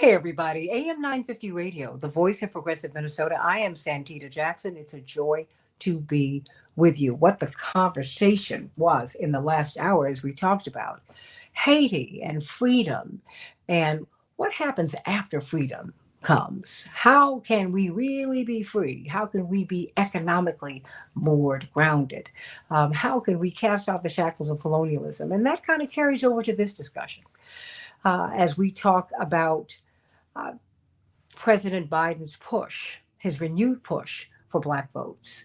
Hey everybody, AM 950 Radio, the voice of progressive Minnesota. I am Santita Jackson. It's a joy to be with you. What the conversation was in the last hour as we talked about Haiti and freedom and what happens after freedom comes. How can we really be free? How can we be economically more grounded? How can we cast off the shackles of colonialism? And that kind of carries over to this discussion as we talk about uh, President Biden's push, his renewed push for Black votes,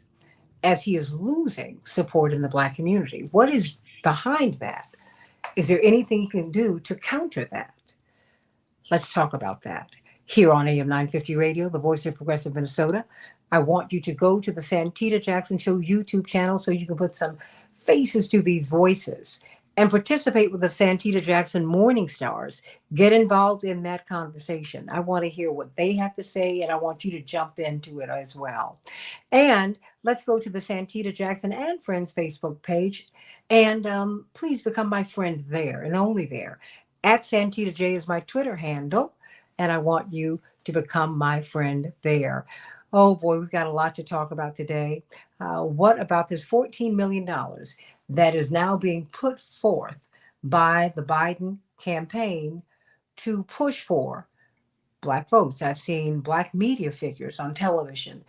as he is losing support in the Black community. What is behind that? Is there anything he can do to counter that? Let's talk about that here on AM 950 Radio, the voice of progressive Minnesota. I want you to go to the Santita Jackson Show YouTube channel so you can put some faces to these voices and participate with the Santita Jackson Morning Stars. Get involved in that conversation. I want to hear what they have to say, and I want you to jump into it as well. And let's go to the Santita Jackson and Friends Facebook page, and please become my friend there and only there. At Santita J is my Twitter handle, and I want you to become my friend there. Oh boy, we've got a lot to talk about today. What about this $14 million that is now being put forth by the Biden campaign to push for Black votes? I've seen Black media figures on television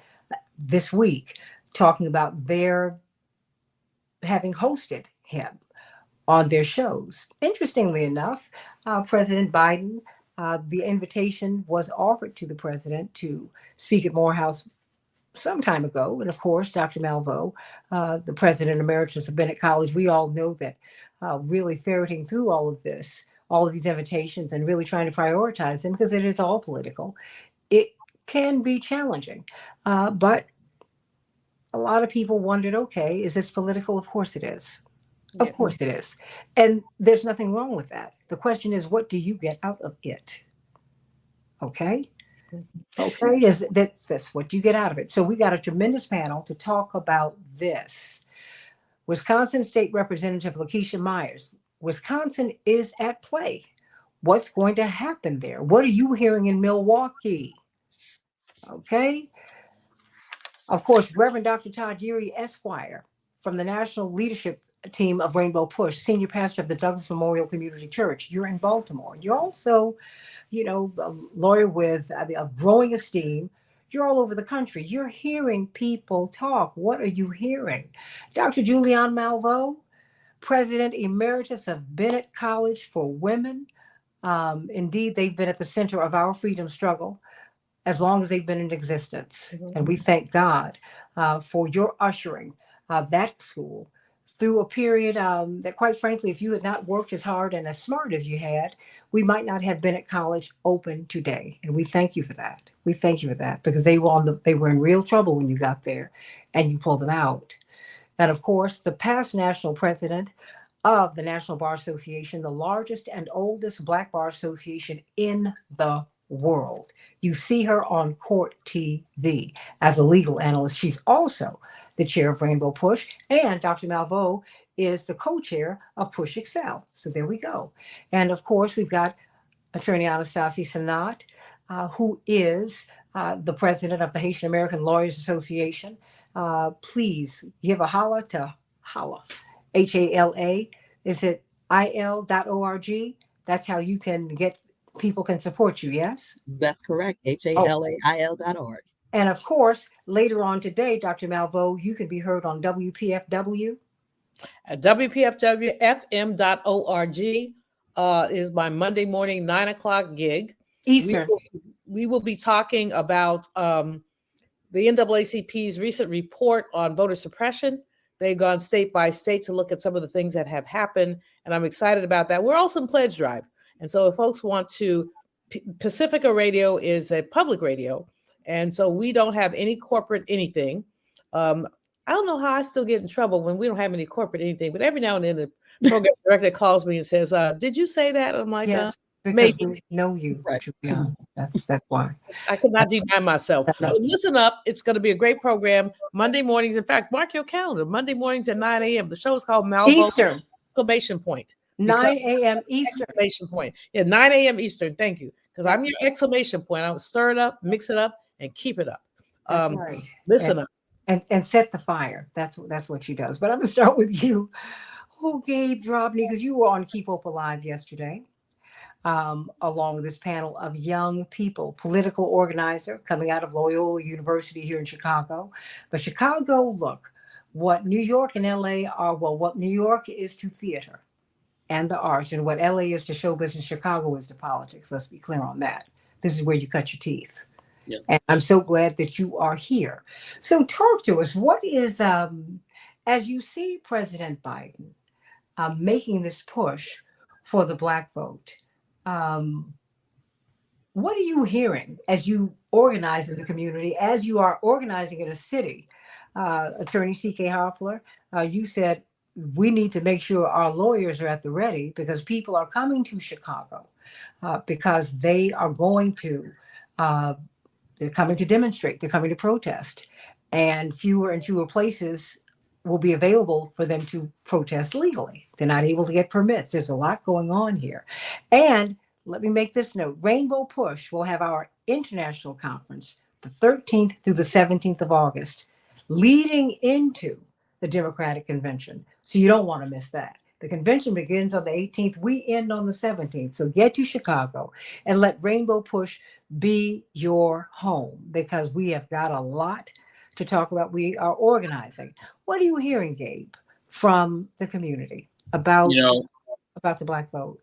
this week talking about their having hosted him on their shows. Interestingly enough, President Biden, the invitation was offered to the president to speak at Morehouse some time ago. And of course, Dr. Malveaux, the president emeritus of Bennett College, we all know that really ferreting through all of this, all of these invitations and really trying to prioritize them, because it is all political, it can be challenging. But a lot of people wondered, okay, is this political? Of course it is. Of course it is. And there's nothing wrong with that. The question is, what do you get out of it? Okay. Okay. That's what you get out of it. So we got a tremendous panel to talk about this. Wisconsin State Representative Lakeisha Myers. Wisconsin is at play. What's going to happen there? What are you hearing in Milwaukee? Okay. Of course, Reverend Dr. Todd Yeary, Esquire, from the National Leadership Team of Rainbow Push, senior pastor of the Douglas Memorial Community Church. You're in Baltimore. You're also, a lawyer with a growing esteem. You're all over the country. You're hearing people talk. What are you hearing? Dr. Julianne Malveaux, President Emeritus of Bennett College for Women. Indeed, they've been at the center of our freedom struggle as long as they've been in existence. Mm-hmm. And we thank God for your ushering that school through a period that, quite frankly, if you had not worked as hard and as smart as you had, we might not have been at college open today. And we thank you for that. We thank you for that, because they were in real trouble when you got there and you pulled them out. And of course, the past national president of the National Bar Association, the largest and oldest Black bar association in the world. You see her on Court TV as a legal analyst. She's also the chair of Rainbow Push, and Dr. Malveaux is the co-chair of Push Excel. So there we go. And of course, we've got Attorney Anastasia Sanat, who is the president of the Haitian American Lawyers Association. Please give a holla to HALA, HALA. Is it il.org? That's how you can get people can support you, yes? That's correct, HALAIL.org. And of course, later on today, Dr. Malveaux, you can be heard on WPFW. At WPFWFM.org is my Monday morning 9 o'clock gig. Eastern. We will be talking about the NAACP's recent report on voter suppression. They've gone state by state to look at some of the things that have happened, and I'm excited about that. We're also in pledge drive. And so if folks want to, Pacifica Radio is a public radio. And so we don't have any corporate anything. I don't know how I still get in trouble when we don't have any corporate anything, but every now and then the program director calls me and says, did you say that? I'm like, yes, maybe. We know you. Right. Yeah, that's why. I cannot deny myself. So listen up. It's going to be a great program. Monday mornings. In fact, mark your calendar. Monday mornings at 9 a.m. The show is called Malveaux. Eastern. Exclamation point. 9 a.m. Eastern. Exclamation point. Yeah, 9 a.m. Eastern. Thank you. because I'm your exclamation point. I would stir it up, mix it up, and keep it up. That's right. Listen up. And set the fire. That's what she does. But I'm gonna start with you. Oh, Gabe Drobny, because you were on Keep Hope Alive yesterday, along with this panel of young people, political organizer coming out of Loyola University here in Chicago. But Chicago, look, what New York and LA are, well, what New York is to theater and the arts, and what LA is to show business, Chicago is to politics. Let's be clear on that. This is where you cut your teeth. Yeah. And I'm so glad that you are here. So talk to us. What is, as you see President Biden making this push for the Black vote, what are you hearing as you organize in the community, as you are organizing in a city? Attorney C.K. Hoffler, you said we need to make sure our lawyers are at the ready because people are coming to Chicago because they are going to, they're coming to demonstrate, they're coming to protest, and fewer places will be available for them to protest legally. They're not able to get permits. There's a lot going on here. And let me make this note. Rainbow Push will have our international conference the 13th through the 17th of August, leading into the Democratic Convention. So you don't want to miss that. The convention begins on the 18th. We end on the 17th. So get to Chicago and let Rainbow Push be your home because we have got a lot to talk about. We are organizing. What are you hearing, Gabe, from the community about the Black vote?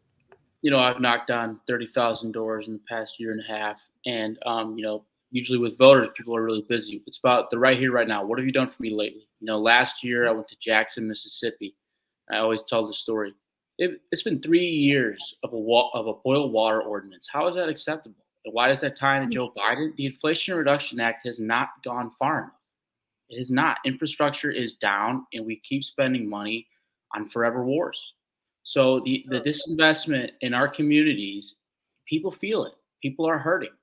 I've knocked on 30,000 doors in the past year and a half. And, usually with voters, people are really busy. It's about the right here, right now. What have you done for me lately? Last year I went to Jackson, Mississippi. I always tell the story. It's been 3 years of a boil water ordinance. How is that acceptable? And why does that tie into Joe Biden? The Inflation Reduction Act has not gone far enough. It is not. Infrastructure is down, and we keep spending money on forever wars. So the disinvestment in our communities, people feel it. People are hurting.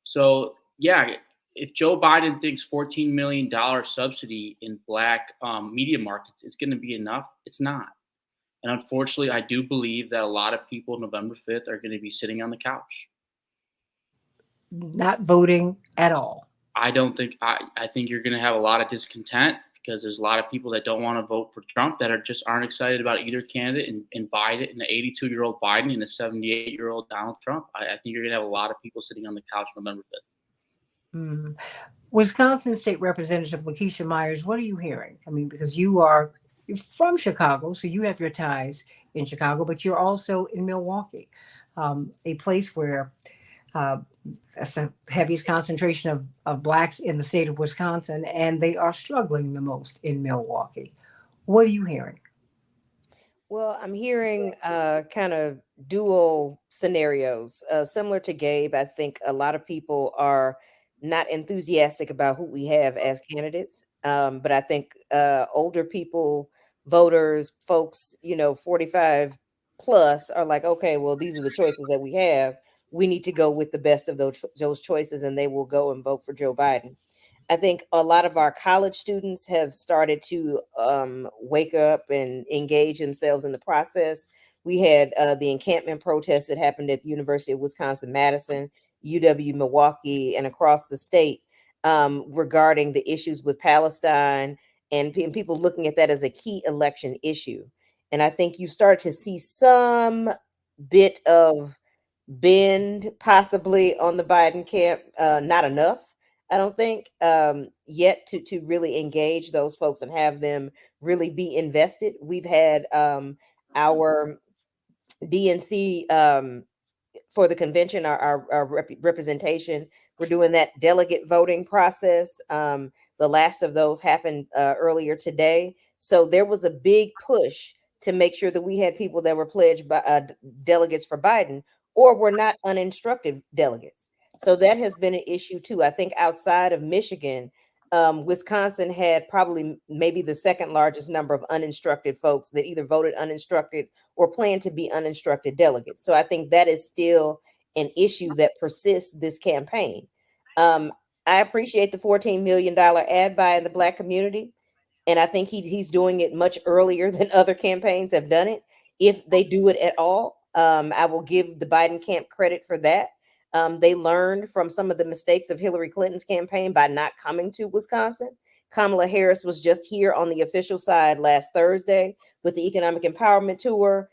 So yeah, if Joe Biden thinks $14 million subsidy in Black media markets is going to be enough, it's not. And unfortunately, I do believe that a lot of people November 5th are going to be sitting on the couch. Not voting at all. I think you're going to have a lot of discontent because there's a lot of people that don't want to vote for Trump that aren't excited about either candidate and Biden, and the 82-year-old Biden and the 78-year-old Donald Trump. I think you're going to have a lot of people sitting on the couch November 5th. Mm. Wisconsin State Representative Lakeisha Myers, what are you hearing? I mean, because you're from Chicago, so you have your ties in Chicago, but you're also in Milwaukee, a place where that's the heaviest concentration of Blacks in the state of Wisconsin, and they are struggling the most in Milwaukee. What are you hearing? Well, I'm hearing kind of dual scenarios. Similar to Gabe, I think a lot of people are not enthusiastic about who we have as candidates. But I think older people, voters, folks, 45 plus are like, okay, well, these are the choices that we have. We need to go with the best of those choices, and they will go and vote for Joe Biden. I think a lot of our college students have started to wake up and engage themselves in the process. We had the encampment protests that happened at the University of Wisconsin-Madison, UW Milwaukee, and across the state regarding the issues with Palestine and people looking at that as a key election issue. And I think you start to see some bit of bend possibly on the Biden camp, not enough. I don't think yet to really engage those folks and have them really be invested. We've had our DNC for the convention, our representation. We're doing that delegate voting process. The last of those happened earlier today. So there was a big push to make sure that we had people that were pledged by delegates for Biden or were not uninstructed delegates. So that has been an issue too. I think outside of Michigan, Wisconsin had probably maybe the second largest number of uninstructed folks that either voted uninstructed or plan to be uninstructed delegates. So I think that is still an issue that persists this campaign. I appreciate the $14 million ad buy in the Black community. And I think he's doing it much earlier than other campaigns have done it. If they do it at all, I will give the Biden camp credit for that. They learned from some of the mistakes of Hillary Clinton's campaign by not coming to Wisconsin. Kamala Harris was just here on the official side last Thursday with the Economic Empowerment Tour,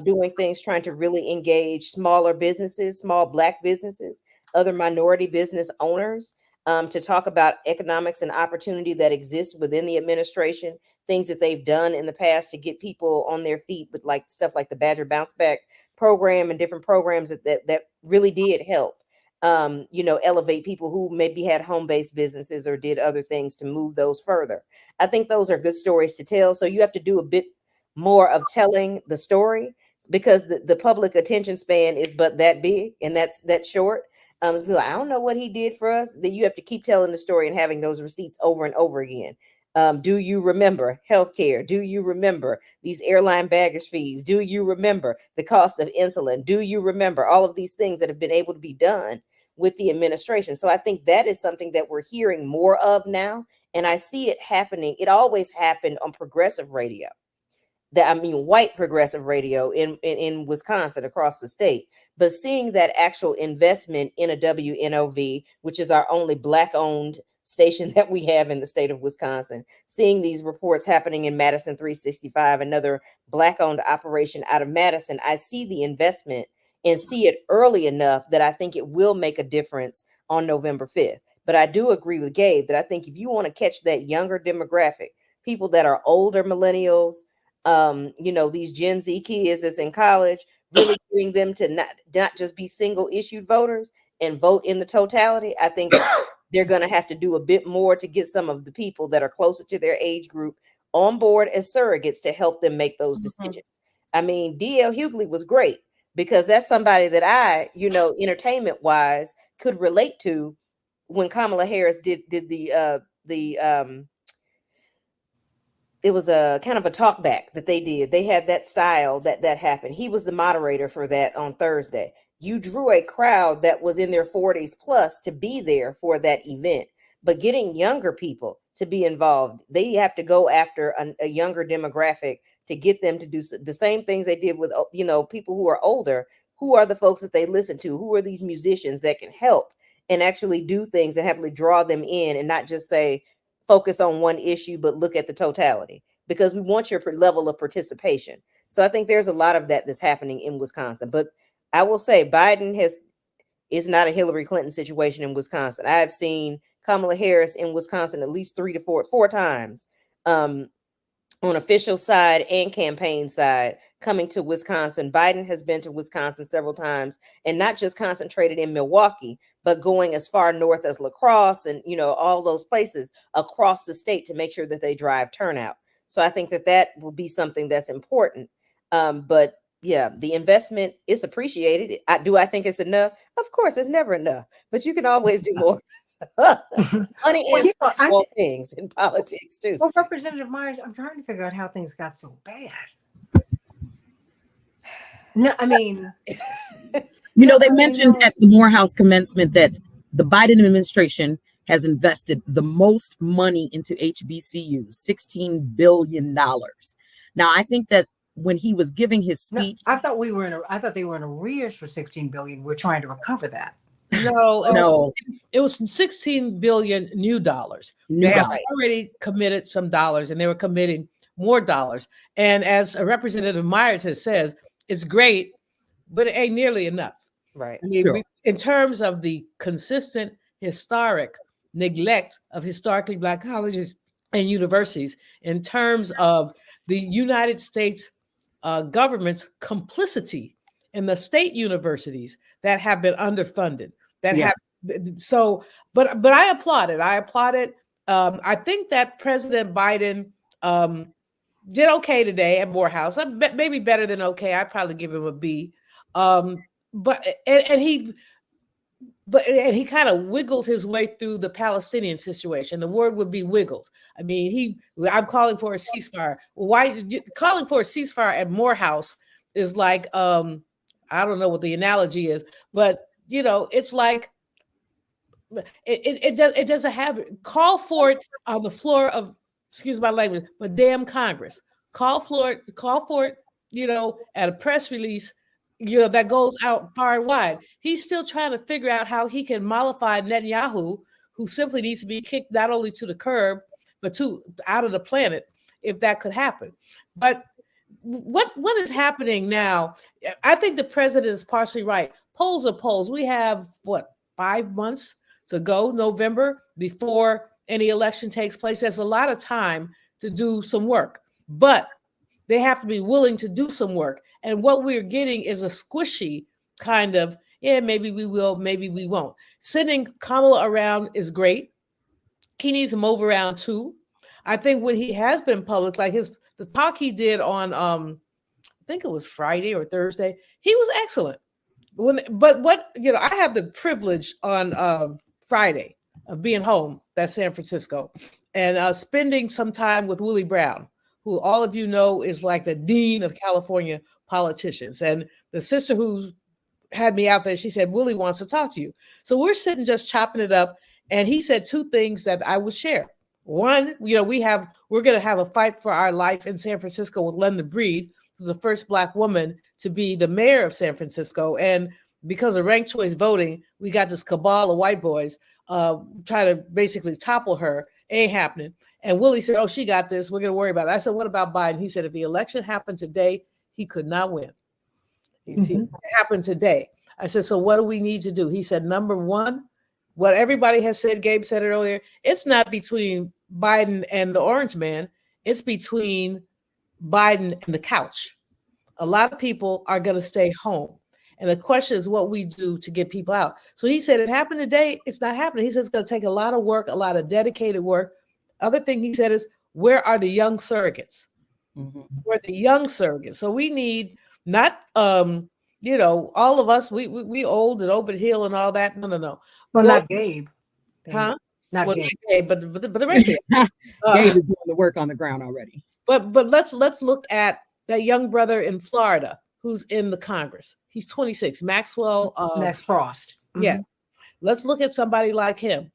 doing things, trying to really engage smaller businesses, small Black businesses, other minority business owners, to talk about economics and opportunity that exists within the administration, things that they've done in the past to get people on their feet with like stuff like the Badger Bounce Back program and different programs that really did help, elevate people who maybe had home-based businesses or did other things to move those further. I think those are good stories to tell. So you have to do a bit more of telling the story, because the public attention span is but that big and that's short. It's be like, I don't know what he did for us. Then you have to keep telling the story and having those receipts over and over again. Do you remember healthcare? Do you remember these airline baggage fees? Do you remember the cost of insulin? Do you remember all of these things that have been able to be done with the administration? So I think that is something that we're hearing more of now. And I see it happening. It always happened on progressive radio. White progressive radio in Wisconsin, across the state. But seeing that actual investment in a WNOV, which is our only Black-owned station that we have in the state of Wisconsin, seeing these reports happening in Madison 365, another Black-owned operation out of Madison, I see the investment and see it early enough that I think it will make a difference on November 5th. But I do agree with Gabe that I think if you want to catch that younger demographic, people that are older millennials, these Gen Z kids that's in college, really bring them to not just be single issued voters and vote in the totality. I think they're going to have to do a bit more to get some of the people that are closer to their age group on board as surrogates to help them make those decisions. I mean, D.L. Hughley was great because that's somebody that I, entertainment wise, could relate to when Kamala Harris did it was a kind of a talk back that they did. They had that style that happened. He was the moderator for that on Thursday. You drew a crowd that was in their 40s plus to be there for that event. But getting younger people to be involved, they have to go after a younger demographic to get them to do the same things they did with, people who are older. Who are the folks that they listen to? Who are these musicians that can help and actually do things and happily draw them in, and not just say, focus on one issue, but look at the totality, because we want your level of participation. So I think there's a lot of that's happening in Wisconsin. But I will say Biden is not a Hillary Clinton situation in Wisconsin. I have seen Kamala Harris in Wisconsin at least four times, on official side and campaign side, coming to Wisconsin. Biden has been to Wisconsin several times, and not just concentrated in Milwaukee, but going as far north as La Crosse and, all those places across the state to make sure that they drive turnout. So I think that will be something that's important. But yeah, the investment is appreciated. I think it's enough? Of course, it's never enough, but you can always do more. Money and small things in politics too. Well, Representative Myers, I'm trying to figure out how things got so bad. No, I mean, they mentioned at the Morehouse commencement that the Biden administration has invested the most money into HBCUs, $16 billion. Now, I think that when he was giving his speech, I thought they were in arrears for $16 billion. We're trying to recover that. No, it was $16 billion new dollars. They have already committed some dollars, and they were committing more dollars. And as Representative Myers has said, it's great, but it ain't nearly enough. Right. I mean, in terms of the consistent historic neglect of historically Black colleges and universities, in terms of the United States government's complicity in the state universities that have been underfunded. But I applaud it. I think that President Biden did okay today at Morehouse. Maybe better than okay. I'd probably give him a B. But he kind of wiggles his way through the Palestinian situation. The word would be wiggled. I mean, I'm calling for a ceasefire. Why calling for a ceasefire at Morehouse is like, I don't know what the analogy is, but it's like it doesn't have it. Call for it on the floor of, excuse my language, but damn Congress. Call for it, at a press release, that goes out far and wide. He's still trying to figure out how he can mollify Netanyahu, who simply needs to be kicked not only to the curb, but out of the planet, if that could happen. But what is happening now? I think the president is partially right. Polls are polls. We have 5 months to go, November, before any election takes place. There's a lot of time to do some work, but they have to be willing to do some work. And what we're getting is a squishy kind of, yeah, maybe we will, maybe we won't. Sending Kamala around is great. He needs to move around too. I think when he has been public, like the talk he did on I think it was Friday or Thursday, he was excellent. But I have the privilege on Friday of being home, that's San Francisco, and spending some time with Willie Brown, who all of you know is like the dean of California politicians. And the sister who had me out there, she said, Willie wants to talk to you. So we're sitting just chopping it up. And he said two things that I would share. One, we're going to have a fight for our life in San Francisco with London Breed, who's the first Black woman to be the mayor of San Francisco. And because of ranked choice voting, we got this cabal of white boys trying to basically topple her. Ain't happening. And Willie said, oh, she got this. We're going to worry about it. I said, what about Biden? He said, if the election happened today, he could not win. It happened today. I said, so what do we need to do? He said, number one, what everybody has said, Gabe said it earlier, it's not between Biden and the orange man. It's between Biden and the couch. A lot of people are going to stay home. And the question is what we do to get people out. So he said, it happened today. It's not happening. He said, it's going to take a lot of work, a lot of dedicated work. Other thing he said is, where are the young surrogates? Where are the young surrogates? So we need not, all of us, we old and over the hill and all that. No. Well, not Gabe. Huh? Not well, Gabe. not Gabe, but the rest of it. Gabe is doing the work on the ground already. But let's look at that young brother in Florida who's in the Congress. He's 26, Maxwell. Max Frost. Yeah. Let's look at somebody like him.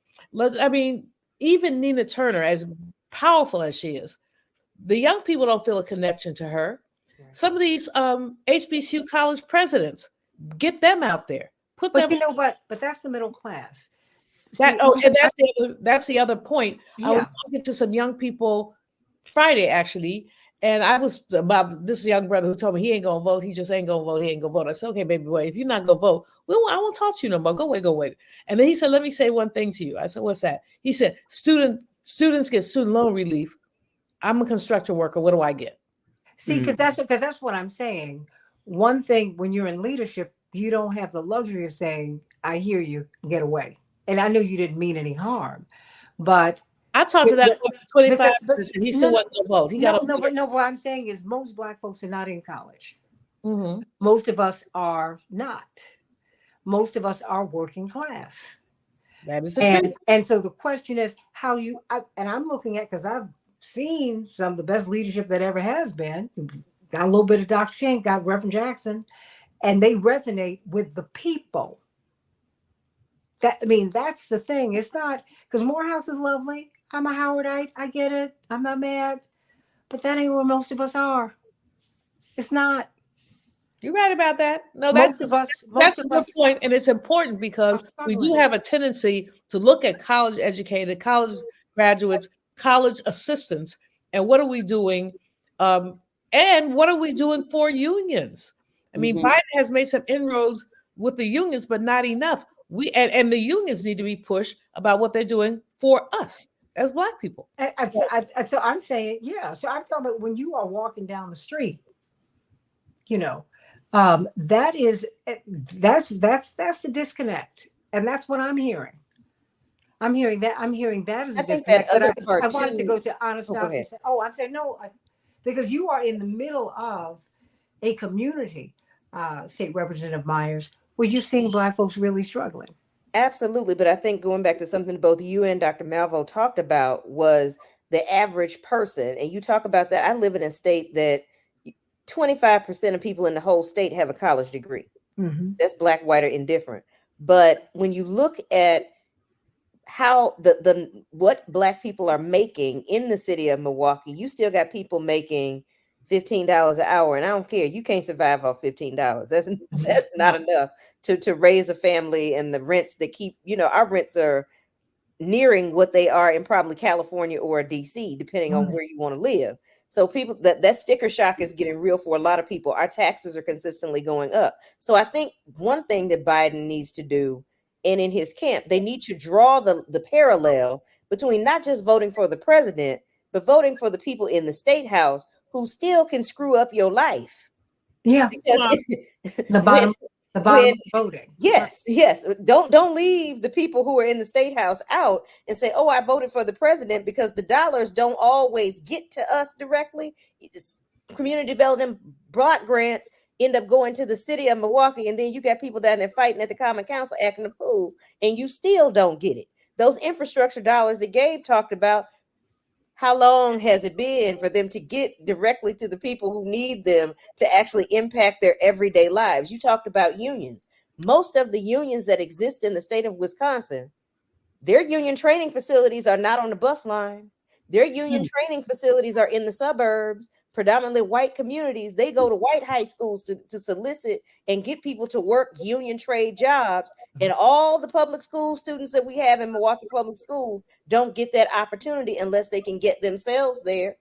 Even Nina Turner, as powerful as she is, the young people don't feel a connection to her. Some of these HBCU college presidents, get them out there. But you know what? But that's the middle class. And that's the other point. Yeah. I was talking to some young people Friday, actually, and I was about this young brother who told me he ain't gonna vote. He just ain't gonna vote. He ain't gonna vote. I said, okay, baby boy, if you're not gonna vote, I won't talk to you no more. Go away. And then he said, let me say one thing to you. I said, what's that? He said, students get student loan relief. I'm a construction worker. What do I get? See, because that's what I'm saying. One thing, when you're in leadership, you don't have the luxury of saying, I hear you, get away. And I know you didn't mean any harm, but I talked to that 25 and he still wasn't going to vote. No, what I'm saying is most Black folks are not in college. Mm-hmm. Most of us are not. Most of us are working class. That is the truth. And so the question is how and I'm looking at, because I've seen some of the best leadership that ever has been. Got a little bit of Dr. King, got Reverend Jackson, and they resonate with the people. That's the thing. It's not, because Morehouse is lovely. I'm a Howardite. I get it. I'm not mad. But that ain't where most of us are. It's not. You're right about that. No, that's a good point. And it's important because we do have a tendency to look at college educated, college graduates, college assistants, and what are we doing? And what are we doing for unions? I mean, Biden has made some inroads with the unions, but not enough. And the unions need to be pushed about what they're doing for us as Black people. So I'm saying, yeah. So I'm talking about when you are walking down the street, that's the disconnect, and that's what I'm hearing. I'm hearing that as a disconnect. I wanted to go to Anastasia. I'm saying no, because you are in the middle of a community, State Representative Myers, where you're seeing Black folks really struggling. Absolutely. But I think going back to something both you and Dr. Malvo talked about was the average person. And you talk about that. I live in a state that 25% of people in the whole state have a college degree. Mm-hmm. That's Black, white, or indifferent. But when you look at how what Black people are making in the city of Milwaukee, you still got people making $15 an hour, and I don't care. You can't survive off $15. That's not No. enough to raise a family, and the rents that keep, our rents are nearing what they are in probably California or DC, depending on where you want to live. So people, that sticker shock is getting real for a lot of people. Our taxes are consistently going up. So I think one thing that Biden needs to do, and in his camp, they need to draw the parallel between not just voting for the president, but voting for the people in the state house who still can screw up your life. Yeah. Because The bottom, the bottom when of voting. yes, don't leave the people who are in the state house out and say, oh, I voted for the president, because the dollars don't always get to us directly. Community development block grants end up going to the city of Milwaukee, and then you got people down there fighting at the common council acting a fool, and you still don't get it. Those infrastructure dollars that Gabe talked about, how long has it been for them to get directly to the people who need them to actually impact their everyday lives? You talked about unions. Most of the unions that exist in the state of Wisconsin, their union training facilities are not on the bus line. Their union training facilities are in the suburbs, predominantly white communities. They go to white high schools to solicit and get people to work union trade jobs. And all the public school students that we have in Milwaukee Public Schools don't get that opportunity unless they can get themselves there.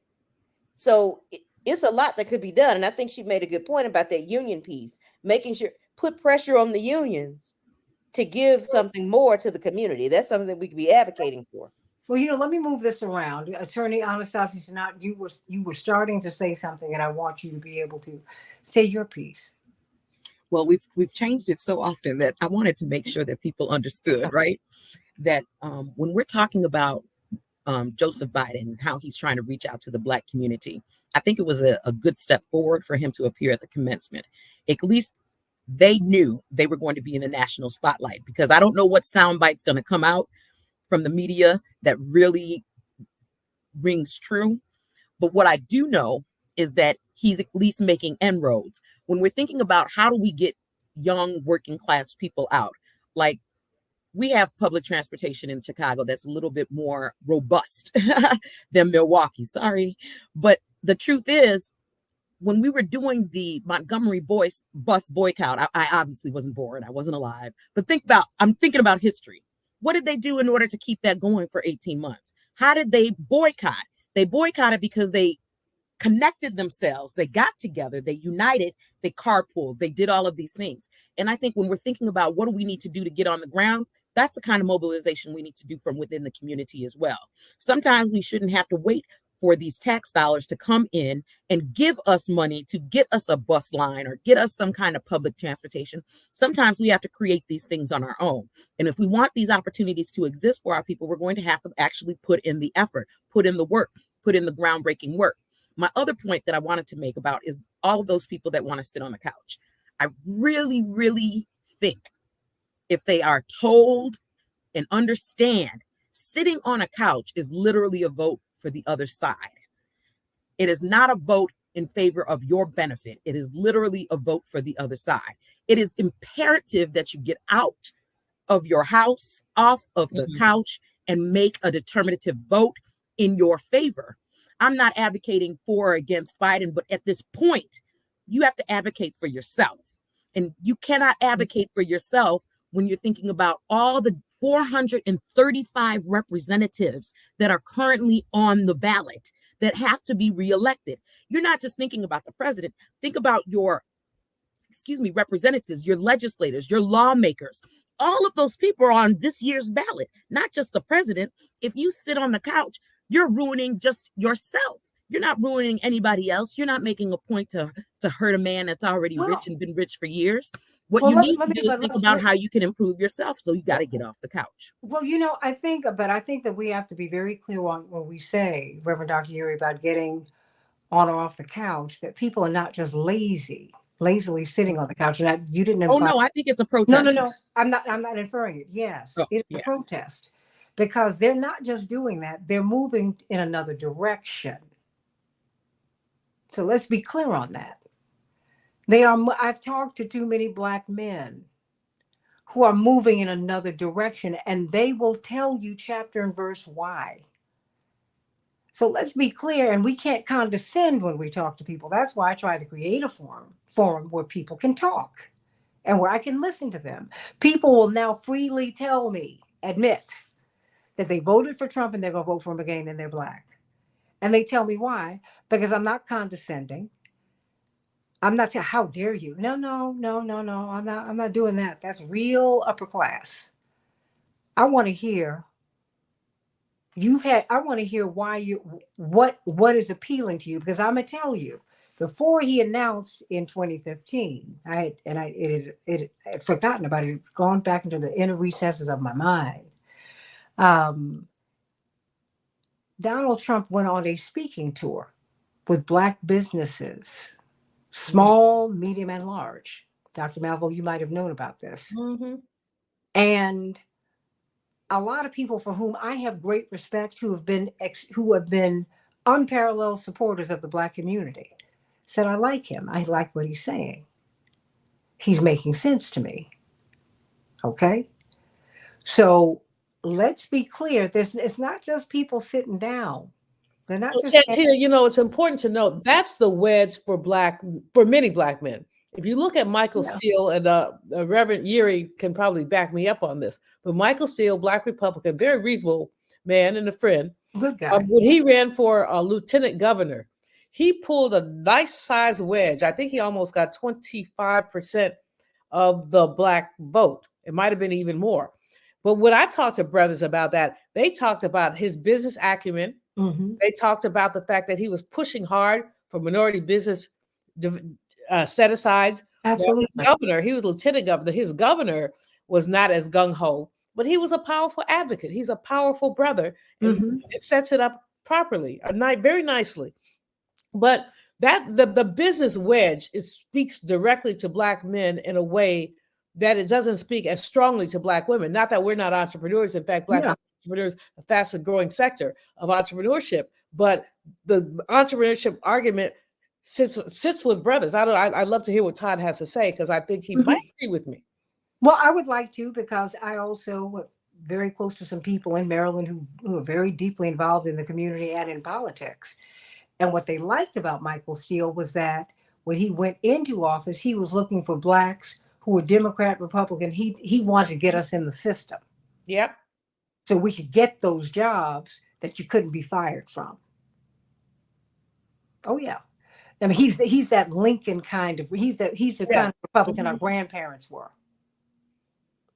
So it's a lot that could be done. And I think she made a good point about that union piece, making sure, put pressure on the unions to give something more to the community. That's something that we could be advocating for. Well, let me move this around. Attorney Anastasia Sinat, you were starting to say something, and I want you to be able to say your piece. Well, we've changed it so often that I wanted to make sure that people understood, right? That when we're talking about Joseph Biden and how he's trying to reach out to the Black community, I think it was a good step forward for him to appear at the commencement. At least they knew they were going to be in the national spotlight, because I don't know what soundbite's going to come out from the media that really rings true. But what I do know is that he's at least making inroads. When we're thinking about how do we get young working class people out, like we have public transportation in Chicago that's a little bit more robust than Milwaukee. Sorry. But the truth is, when we were doing the Montgomery bus boycott, I obviously wasn't born. I wasn't alive. But I'm thinking about history. What did they do in order to keep that going for 18 months? How did they boycott? They boycotted because they connected themselves. They got together, they united, they carpooled, they did all of these things. And I think when we're thinking about what do we need to do to get on the ground, that's the kind of mobilization we need to do from within the community as well. Sometimes we shouldn't have to wait for these tax dollars to come in and give us money to get us a bus line or get us some kind of public transportation. Sometimes we have to create these things on our own. And if we want these opportunities to exist for our people, we're going to have to actually put in the effort, put in the work, put in the groundbreaking work. My other point that I wanted to make about is all of those people that want to sit on the couch. I really, really think if they are told and understand, sitting on a couch is literally a vote for the other side. It is not a vote in favor of your benefit. It is literally a vote for the other side. It is imperative that you get out of your house, off of the couch, and make a determinative vote in your favor. I'm not advocating for or against Biden, but at this point, you have to advocate for yourself. And you cannot advocate for yourself when you're thinking about all the 435 representatives that are currently on the ballot that have to be reelected. You're not just thinking about the president. Think about your, representatives, your legislators, your lawmakers. All of those people are on this year's ballot, not just the president. If you sit on the couch, you're ruining just yourself. You're not ruining anybody else. You're not making a point to hurt a man that's already rich and been rich for years. What you need to do is think about how you can improve yourself. So you got to get off the couch. Well, I think that we have to be very clear on when we say, Reverend Dr. Yuri, about getting on or off the couch, that people are not just lazily sitting on the couch. And you didn't. Oh no, I think it's a protest. No. I'm not inferring it. Yes, it's a protest, because they're not just doing that; they're moving in another direction. So let's be clear on that. I've talked to too many Black men who are moving in another direction, and they will tell you chapter and verse why. So let's be clear, and we can't condescend when we talk to people. That's why I try to create a forum where people can talk and where I can listen to them. People will now freely admit that they voted for Trump and they're going to vote for him again and they're Black. And they tell me why, because I'm not condescending. I'm not saying, how dare you? No. I'm not doing that. That's real upper class. I want to hear I want to hear why what is appealing to you, because I'm gonna tell you, before he announced in 2015, I had forgotten about it, gone back into the inner recesses of my mind. Donald Trump went on a speaking tour with Black businesses, small, medium, and large. Dr. Malvo, you might have known about this. Mm-hmm. And a lot of people for whom I have great respect, who have been unparalleled supporters of the Black community, said, I like him. I like what he's saying. He's making sense to me. Okay? So let's be clear. It's not just people sitting down. They're not just Santita, it's important to note that's the wedge for many Black men. If you look at Michael Steele, and Reverend Yeary can probably back me up on this, but Michael Steele, Black Republican, very reasonable man and a friend. Good guy. When he ran for lieutenant governor, he pulled a nice size wedge. I think he almost got 25% of the Black vote. It might have been even more. But when I talked to brothers about that, they talked about his business acumen. Mm-hmm. They talked about the fact that he was pushing hard for minority business set-asides. Absolutely. He was lieutenant governor. His governor was not as gung-ho, but he was a powerful advocate. He's a powerful brother. And it sets it up properly, very nicely. But the business wedge speaks directly to Black men in a way that it doesn't speak as strongly to Black women. Not that we're not entrepreneurs. In fact, Black entrepreneurs, the fastest growing sector of entrepreneurship. But the entrepreneurship argument sits with brothers. I love to hear what Todd has to say, because I think he might agree with me. Well, I would like to, because I also very close to some people in Maryland who are very deeply involved in the community and in politics. And what they liked about Michael Steele was that when he went into office, he was looking for Blacks who were Democrat, Republican. He wanted to get us in the system. Yep. So we could get those jobs that you couldn't be fired from. Oh yeah. I mean, he's that Lincoln kind of, he's the kind of Republican our grandparents were.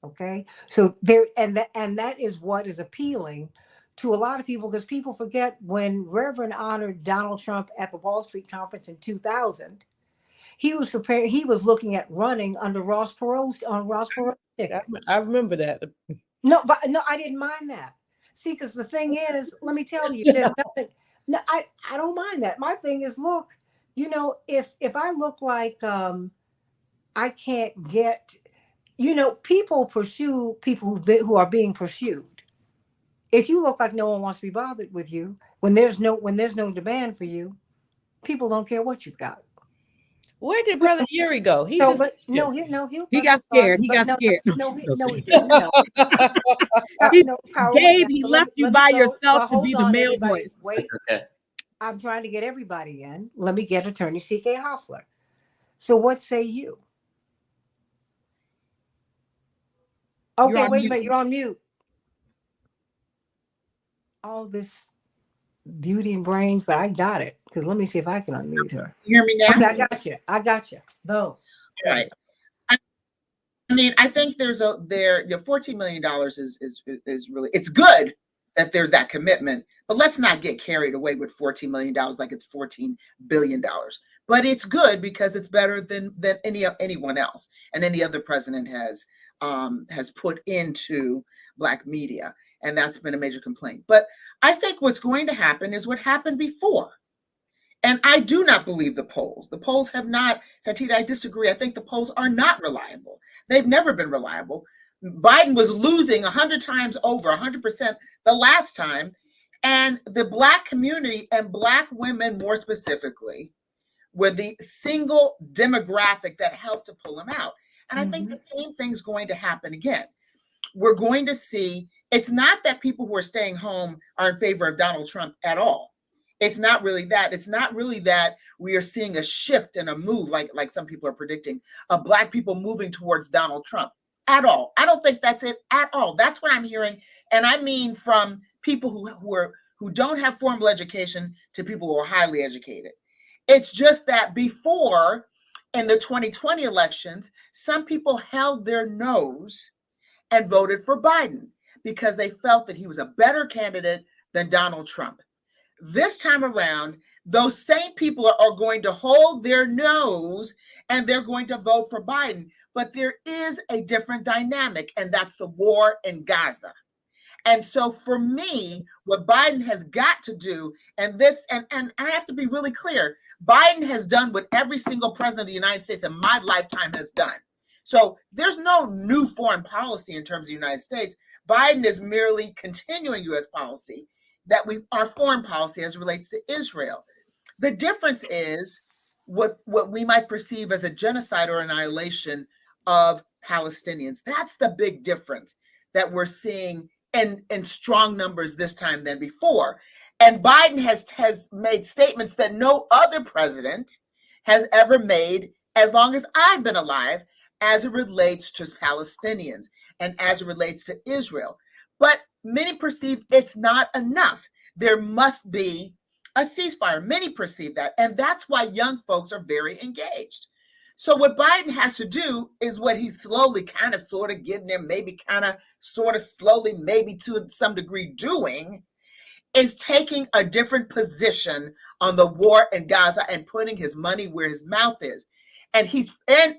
Okay. So that is what is appealing to a lot of people, because people forget when Reverend honored Donald Trump at the Wall Street conference in 2000, he was looking at running under Ross Perot's ticket. I remember that. No, I didn't mind that. See, because the thing is, let me tell you, there's nothing. No, I don't mind that. My thing is, look, if I look like I can't get, people pursue people who are being pursued. If you look like no one wants to be bothered with you, when there's no demand for you, people don't care what you've got. Where did Brother Yuri go? He got scared. He got scared. No, he didn't. Gabe, he left you by yourself to be the male voice. Wait, okay. I'm trying to get everybody in. Let me get Attorney C.K. Hoffler. So what say you? Okay, wait a minute. You're on mute. All this beauty and brains, but I got it. Because let me see if I can unmute her. You hear me now? Okay, I got you. Go. All right. I mean, I think your $14 million is really, it's good that there's that commitment, but let's not get carried away with $14 million like it's $14 billion. But it's good because it's better than anyone else and any other president has put into Black media. And that's been a major complaint. But I think what's going to happen is what happened before. And I do not believe the polls. The polls have not, Santita, I disagree. I think the polls are not reliable. They've never been reliable. Biden was losing 100 times over, 100% the last time. And the Black community and Black women more specifically were the single demographic that helped to pull him out. And I think the same thing's going to happen again. We're going to see, it's not that people who are staying home are in favor of Donald Trump at all. It's not really that. It's not really that we are seeing a shift and a move like some people are predicting of Black people moving towards Donald Trump at all. I don't think that's it at all. That's what I'm hearing. And I mean from people who don't have formal education to people who are highly educated. It's just that before in the 2020 elections, some people held their nose and voted for Biden because they felt that he was a better candidate than Donald Trump. This time around, those same people are going to hold their nose and they're going to vote for Biden. But there is a different dynamic, and that's the war in Gaza. And so for me, what Biden has got to do, and I have to be really clear, Biden has done what every single president of the United States in my lifetime has done. So there's no new foreign policy in terms of the United States. Biden is merely continuing U.S. policy our foreign policy as it relates to Israel. The difference is what we might perceive as a genocide or annihilation of Palestinians. That's the big difference that we're seeing in strong numbers this time than before. And Biden has made statements that no other president has ever made as long as I've been alive as it relates to Palestinians and as it relates to Israel. But many perceive it's not enough. There must be a ceasefire. Many perceive that. And that's why young folks are very engaged. So what Biden has to do is what he's slowly kind of sort of getting there, maybe kind of sort of slowly, maybe to some degree doing, is taking a different position on the war in Gaza and putting his money where his mouth is. And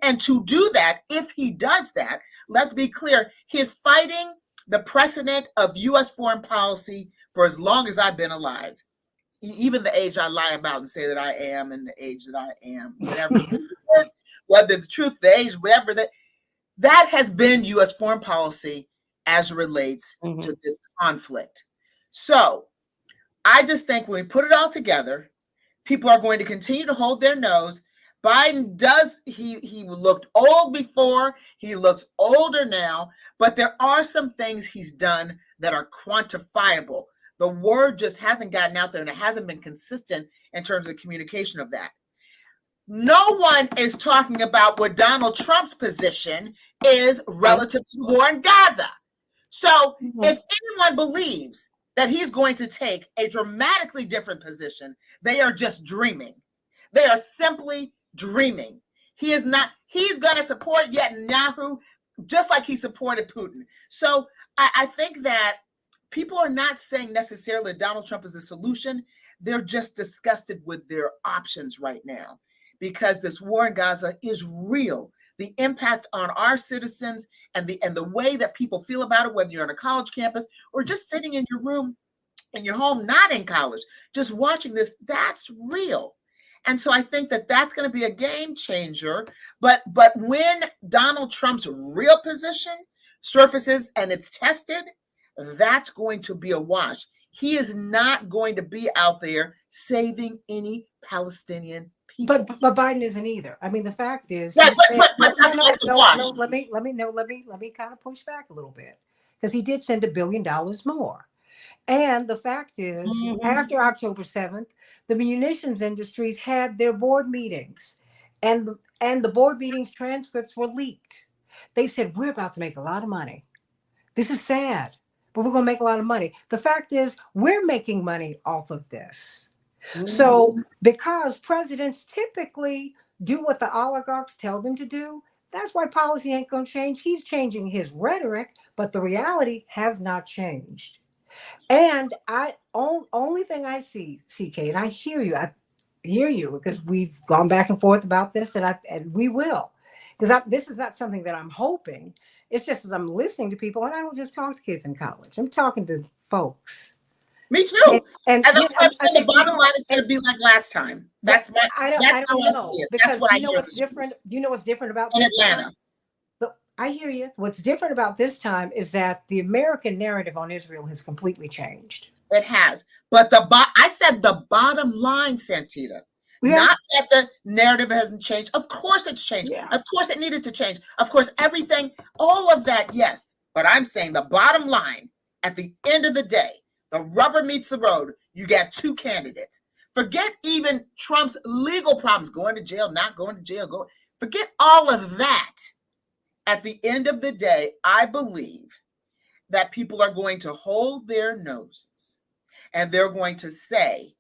and to do that, if he does that, let's be clear, he is fighting the precedent of U.S. foreign policy for as long as I've been alive. Even the age I lie about and say that I am and the age that I am, whatever it is, whether the truth, the age, whatever, that has been U.S. foreign policy as it relates to this conflict. So I just think when we put it all together, people are going to continue to hold their nose. Biden he looked old before, he looks older now, but there are some things he's done that are quantifiable. The word just hasn't gotten out there and it hasn't been consistent in terms of the communication of that. No one is talking about what Donald Trump's position is relative to the war in Gaza. So if anyone believes that he's going to take a dramatically different position, they are just dreaming. They are simply dreaming. He's going to support Netanyahu just like he supported Putin. So I think that people are not saying necessarily Donald Trump is a solution. They're just disgusted with their options right now because this war in Gaza is real. The impact on our citizens and the way that people feel about it, whether you're on a college campus or just sitting in your room, in your home, not in college, just watching this, that's real. And so I think that that's going to be a game changer. But when Donald Trump's real position surfaces and it's tested, that's going to be a wash. He is not going to be out there saving any Palestinian people. But Biden isn't either. I mean, the fact is, let me kind of push back a little bit because he did send $1 billion more. And the fact is, after October 7th, the munitions industries had their board meetings, and the board meetings transcripts were leaked. They said, we're about to make a lot of money. This is sad, but we're going to make a lot of money. The fact is, we're making money off of this. So because presidents typically do what the oligarchs tell them to do, that's why policy ain't going to change. He's changing his rhetoric, but the reality has not changed. And only thing I see, CK, and I hear you because we've gone back and forth about this, and we will, because this is not something that I'm hoping. It's just as I'm listening to people, and I don't just talk to kids in college. I'm talking to folks. Me too. And that's what I'm saying. The bottom line is going to be like last time. That's I don't know because you know what's different. You know what's different about in Atlanta. I hear you. What's different about this time is that the American narrative on Israel has completely changed. It has. But I said the bottom line, Santita. Yeah. Not that the narrative hasn't changed. Of course it's changed. Yeah. Of course it needed to change. Of course everything, all of that, yes. But I'm saying the bottom line, at the end of the day, the rubber meets the road. You got two candidates. Forget even Trump's legal problems, going to jail, not going to jail, forget all of that. At the end of the day, I believe that people are going to hold their noses and they're going to say,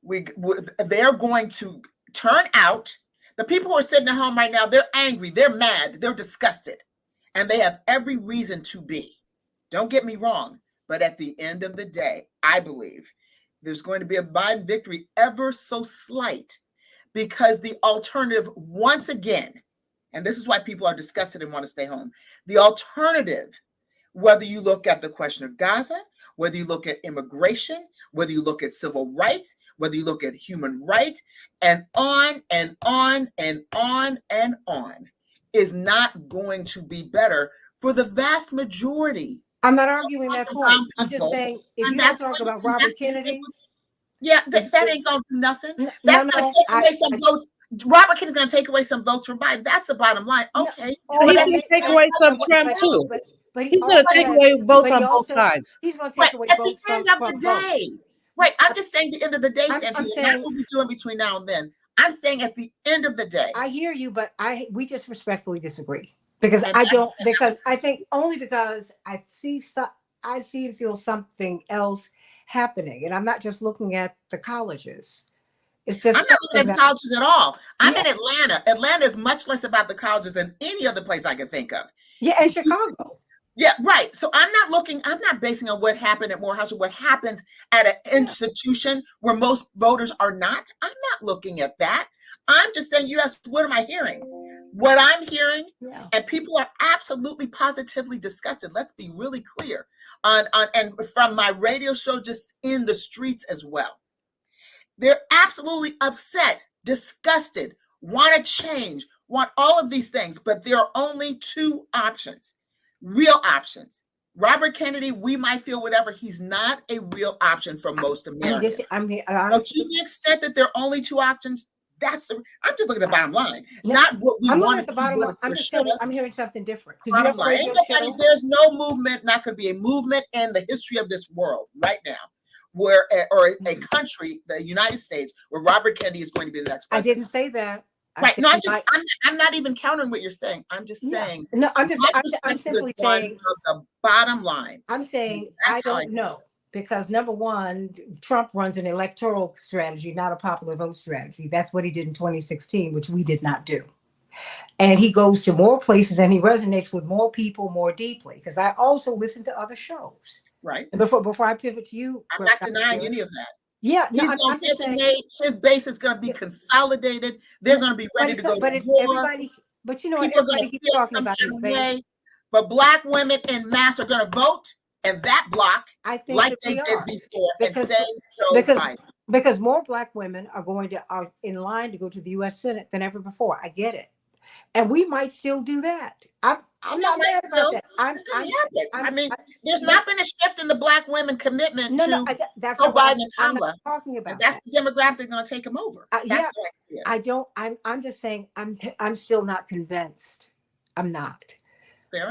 they're going to turn out. The people who are sitting at home right now, they're angry, they're mad, they're disgusted, and they have every reason to be. Don't get me wrong, but at the end of the day, I believe there's going to be a Biden victory ever so slight, because the alternative, once again, and this is why people are disgusted and want to stay home, the alternative, whether you look at the question of Gaza, whether you look at immigration, whether you look at civil rights, whether you look at human rights, and on and on and on and on, is not going to be better for the vast majority. I'm not arguing that point. I'm just saying, if you don't talk about Robert Kennedy, that ain't gonna do nothing. No, That's gonna take away some votes. Robert Kennedy's gonna take away some votes from Biden. That's the bottom line. Okay. He's going to take away some Trump too. But He's going to take away votes on both sides. He's going to take away votes from at the end of the day. Right. I'm just saying, the end of the day, Santita, not what we're doing between now and then. I'm saying at the end of the day. I hear you, but we just respectfully disagree, because I think only because I see and feel something else happening, and I'm not just looking at the colleges. It's just I'm not looking at the colleges at all. I'm in Atlanta. Atlanta is much less about the colleges than any other place I can think of. Yeah, and Chicago. Yeah, right. So I'm not basing on what happened at Morehouse or what happens at an institution where most voters are not. I'm not looking at that. I'm just saying, yes, what am I hearing? What I'm hearing, and people are absolutely positively disgusted. Let's be really clear on and from my radio show, just in the streets as well. They're absolutely upset, disgusted, want to change, want all of these things, but there are only two options. Real options. Robert Kennedy, we might feel whatever, he's not a real option for most Americans. So to the extent that there are only two options, I'm just looking at the bottom line, not what we want to see. I'm hearing something different. Bottom line, there's no movement, not going to be a movement in the history of this world right now, where a country, the United States, where Robert Kennedy is going to be the next president. I didn't say that. Right. No, I'm not even countering what you're saying. I'm just saying. No, I'm simply saying the bottom line. I'm saying I don't know, because number one, Trump runs an electoral strategy, not a popular vote strategy. That's what he did in 2016, which we did not do. And he goes to more places and he resonates with more people more deeply, because I also listen to other shows. Right. And before I pivot to you, I'm not denying any of that. Yeah, he's going to designate, his base is going to be consolidated. They're going to be ready to go to war. People are going to keep talking about his base. But Black women in mass are going to vote in that block, I think, like they did before, and say Joe Biden. Because more Black women are in line to go to the U.S. Senate than ever before. I get it, and we might still do that. I'm not mad about that. I mean, there's not been a shift in the Black women commitment to that's Joe Biden and I'm Kamala. not talking about. That's the demographic that's going to take them over. I'm just saying I'm still not convinced. I'm not.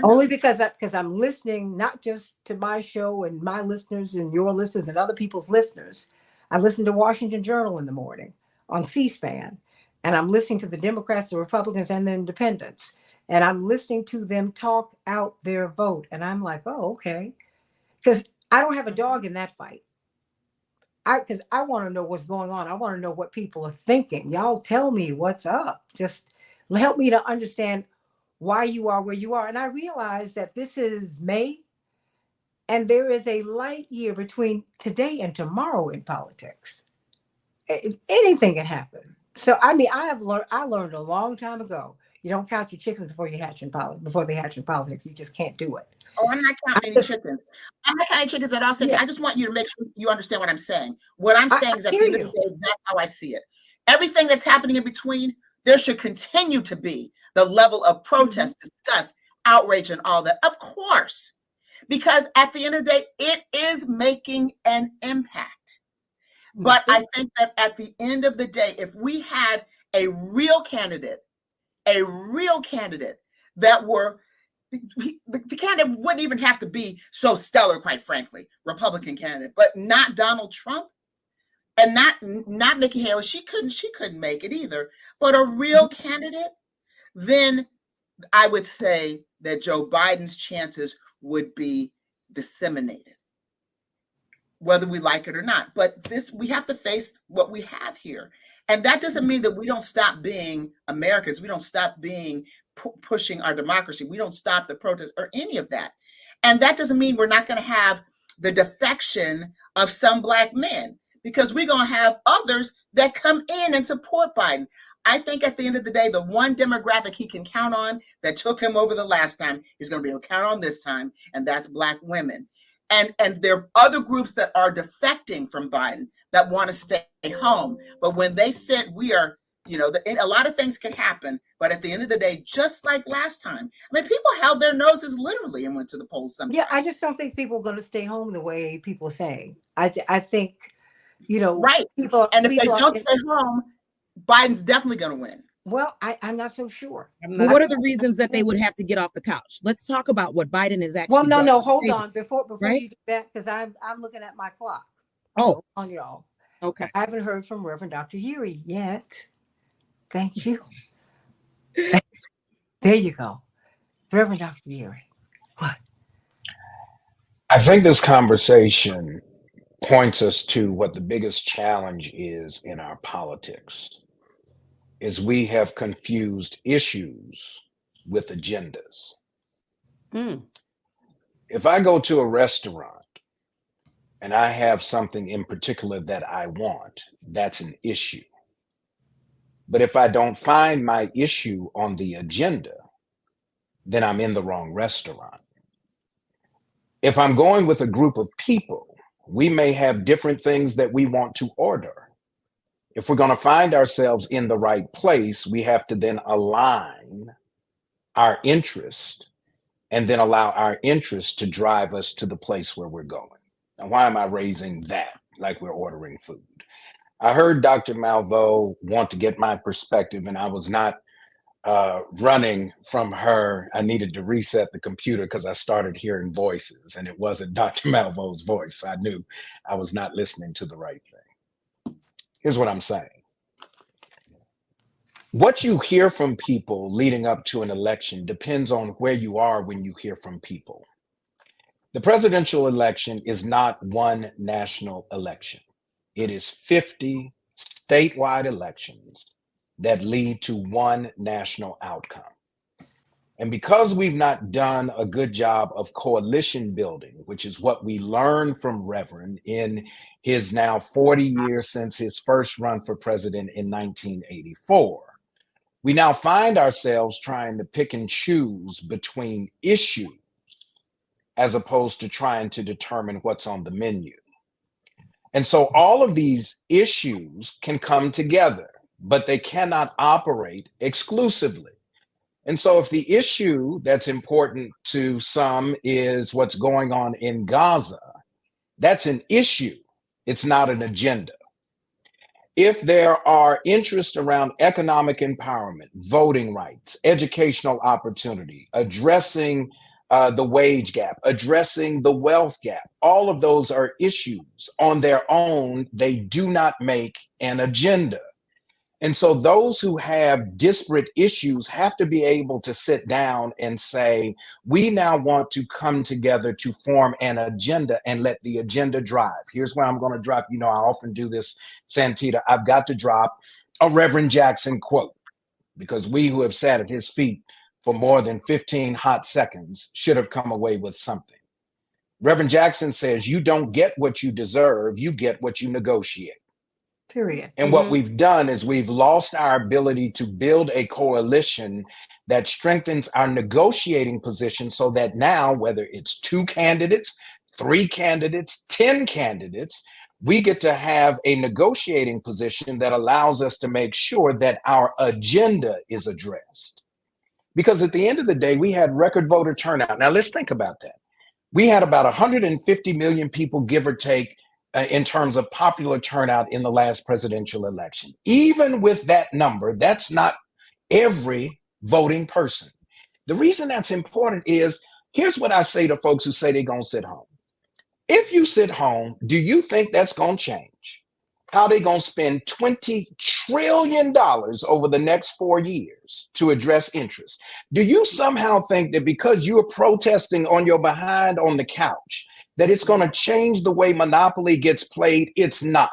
Only because I'm listening not just to my show and my listeners and your listeners and other people's listeners. I listen to Washington Journal in the morning on C-SPAN, and I'm listening to the Democrats, the Republicans, and the Independents. And I'm listening to them talk out their vote. And I'm like, oh, okay. Because I don't have a dog in that fight. Because I want to know what's going on. I want to know what people are thinking. Y'all tell me what's up. Just help me to understand why you are where you are. And I realize that this is May, and there is a light year between today and tomorrow in politics. Anything can happen. So, I mean, I learned a long time ago, you don't count your chickens before they hatch in politics. You just can't do it. Oh, I'm not counting any chickens. I'm not counting chickens at all. Yeah. I just want you to make sure you understand what I'm saying. What I'm saying is, at the end of the day, that's how I see it. Everything that's happening in between, there should continue to be the level of protest, disgust, outrage, and all that. Of course, because at the end of the day, it is making an impact. But I think that at the end of the day, if we had a real candidate that were, the candidate wouldn't even have to be so stellar, quite frankly, Republican candidate, but not Donald Trump, and not Nikki Haley. She couldn't make it either. But a real candidate, then I would say that Joe Biden's chances would be disseminated, whether we like it or not. But we have to face what we have here. And that doesn't mean that we don't stop being Americans. We don't stop being pushing our democracy. We don't stop the protests or any of that. And that doesn't mean we're not going to have the defection of some Black men, because we're going to have others that come in and support Biden. I think at the end of the day, the one demographic he can count on that took him over the last time, he's going to be able to count on this time, and that's Black women. And there are other groups that are defecting from Biden that want to stay home. But when they said we are, a lot of things can happen. But at the end of the day, just like last time, I mean, people held their noses literally and went to the polls sometimes. Yeah, I just don't think people are going to stay home the way people are saying. I think, right. People. And if people they don't stay home, Biden's definitely going to win. Well, I'm not so sure. Well, what are the reasons that they would have to get off the couch? Let's talk about what Biden is actually. Well, no, hold on before right? you do that, because I'm looking at my clock. Oh, on y'all. Okay. I haven't heard from Reverend Dr. Yuri yet. Thank you. There you go, Reverend Dr. Yuri. What? I think this conversation points us to what the biggest challenge is in our politics. Is we have confused issues with agendas. If I go to a restaurant and I have something in particular that I want, that's an issue. But if I don't find my issue on the agenda, then I'm in the wrong restaurant. If I'm going with a group of people, we may have different things that we want to order. If we're going to find ourselves in the right place, we have to then align our interest and then allow our interest to drive us to the place where we're going. Now, why am I raising that like we're ordering food? I heard Dr. Malveaux want to get my perspective, and I was not running from her. I needed to reset the computer because I started hearing voices, and it wasn't Dr. Malveau's voice. So I knew I was not listening to the right thing. Here's what I'm saying. What you hear from people leading up to an election depends on where you are when you hear from people. The presidential election is not one national election. It is 50 statewide elections that lead to one national outcome. And because we've not done a good job of coalition building, which is what we learned from Reverend in his now 40 years since his first run for president in 1984, we now find ourselves trying to pick and choose between issues as opposed to trying to determine what's on the menu. And so all of these issues can come together, but they cannot operate exclusively. And so if the issue that's important to some is what's going on in Gaza, that's an issue. It's not an agenda. If there are interests around economic empowerment, voting rights, educational opportunity, addressing the wage gap, addressing the wealth gap, all of those are issues on their own. They do not make an agenda. And so those who have disparate issues have to be able to sit down and say, we now want to come together to form an agenda and let the agenda drive. Here's where I'm going to drop, I often do this, Santita. I've got to drop a Reverend Jackson quote, because we who have sat at his feet for more than 15 hot seconds should have come away with something. Reverend Jackson says, you don't get what you deserve, you get what you negotiate. Period. And what we've done is we've lost our ability to build a coalition that strengthens our negotiating position so that now, whether it's 2 candidates, 3 candidates, 10 candidates, we get to have a negotiating position that allows us to make sure that our agenda is addressed. Because at the end of the day, we had record voter turnout. Now, let's think about that. We had about 150 million people, give or take, in terms of popular turnout in the last presidential election. Even with that number, that's not every voting person. The reason that's important is, here's what I say to folks who say they're going to sit home. If you sit home, do you think that's going to change? how they going to spend $20 trillion over the next 4 years to address interest. Do you somehow think that because you're protesting on your behind on the couch, that it's going to change the way Monopoly gets played? It's not.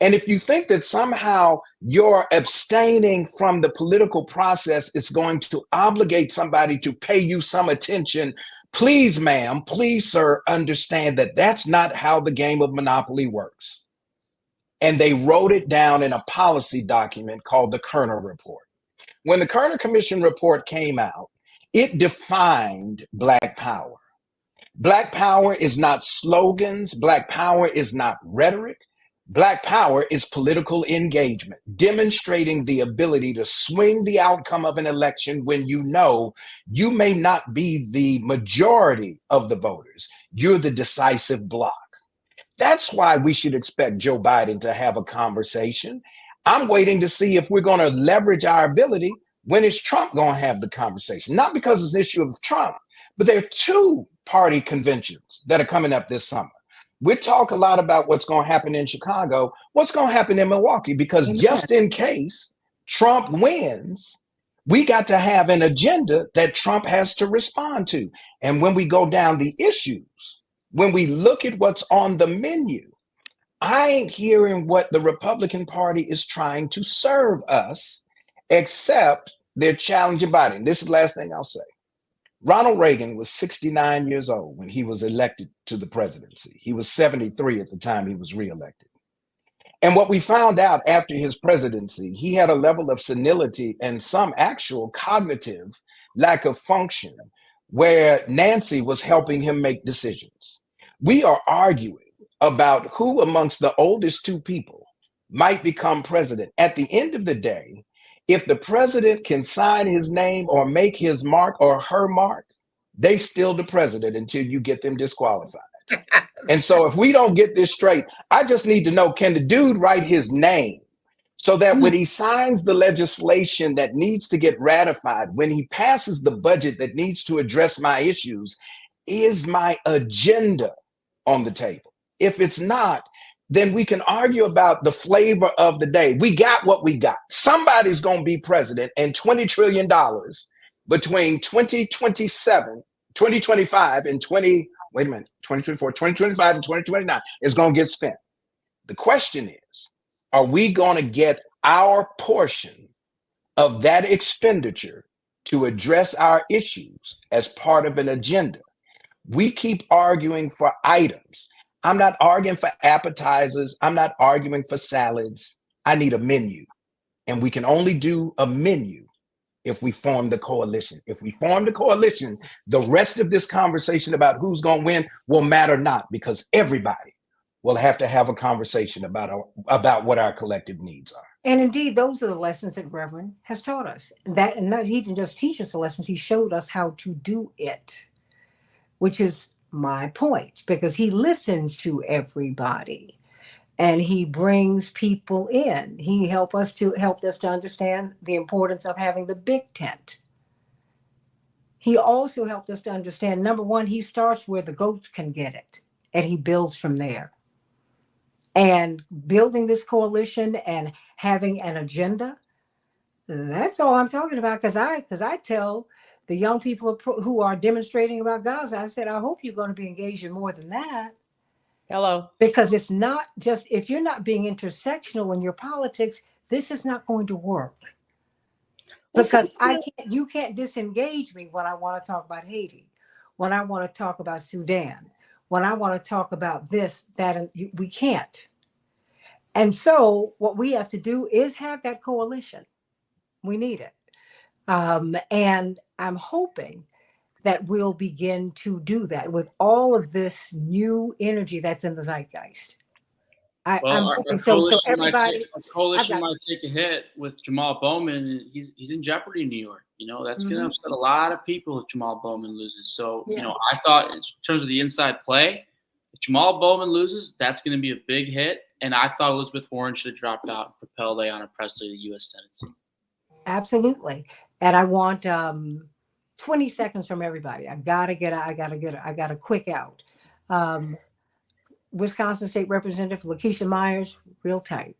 And if you think that somehow your abstaining from the political process is going to obligate somebody to pay you some attention, please, ma'am, please, sir, understand that that's not how the game of Monopoly works. And they wrote it down in a policy document called the Kerner Report. When the Kerner Commission report came out, it defined Black power. Black power is not slogans. Black power is not rhetoric. Black power is political engagement, demonstrating the ability to swing the outcome of an election when you know you may not be the majority of the voters. You're the decisive bloc. That's why we should expect Joe Biden to have a conversation. I'm waiting to see if we're going to leverage our ability. When is Trump going to have the conversation? Not because it's an issue of Trump, but there are two party conventions that are coming up this summer. We talk a lot about what's going to happen in Chicago. What's going to happen in Milwaukee? Because just in case Trump wins, we got to have an agenda that Trump has to respond to. And when we go down the issues, when we look at what's on the menu, I ain't hearing what the Republican Party is trying to serve us, except they're challenging Biden. This is the last thing I'll say. Ronald Reagan was 69 years old when he was elected to the presidency. He was 73 at the time he was reelected. And what we found out after his presidency, he had a level of senility and some actual cognitive lack of function where Nancy was helping him make decisions. We are arguing about who amongst the oldest two people might become president. At the end of the day, if the president can sign his name or make his mark or her mark, they still the president until you get them disqualified. And so if we don't get this straight, I just need to know, can the dude write his name so that when he signs the legislation that needs to get ratified, when he passes the budget that needs to address my issues, is my agenda on the table? If it's not, then we can argue about the flavor of the day. We got what we got. Somebody's going to be president, and $20 trillion between 2025 and 2024, 2025 and 2029 is going to get spent. The question is, are we going to get our portion of that expenditure to address our issues as part of an agenda? We keep arguing for items. I'm not arguing for appetizers. I'm not arguing for salads. I need a menu. And we can only do a menu if we form the coalition. If we form the coalition, the rest of this conversation about who's going to win will matter not, because everybody will have to have a conversation about what our collective needs are. And indeed, those are the lessons that Reverend has taught us. That, and not, he didn't just teach us the lessons, he showed us how to do it, which is my point, because he listens to everybody and he brings people in. He helped us to understand the importance of having the big tent. He also helped us to understand, number one, he starts where the goats can get it and he builds from there. And building this coalition and having an agenda, that's all I'm talking about. Because I tell the young people who are demonstrating about Gaza, I said, I hope you're going to be engaged in more than that. Hello. Because it's not just, if you're not being intersectional in your politics, this is not going to work. Because you can't disengage me when I want to talk about Haiti, when I want to talk about Sudan, when I want to talk about this, that, and we can't. And so what we have to do is have that coalition. We need it. And I'm hoping that we'll begin to do that with all of this new energy that's in the zeitgeist. I'm hoping so. So everybody, a coalition might take a hit with Jamal Bowman. He's in jeopardy in New York. That's going to upset a lot of people if Jamal Bowman loses. So, I thought in terms of the inside play, if Jamal Bowman loses, that's going to be a big hit. And I thought Elizabeth Warren should have dropped out and propelled Ayanna Pressley to the U.S. Senate seat. Absolutely. And I want 20 seconds from everybody. I gotta quick out. Wisconsin State Representative Lakeisha Myers, real tight.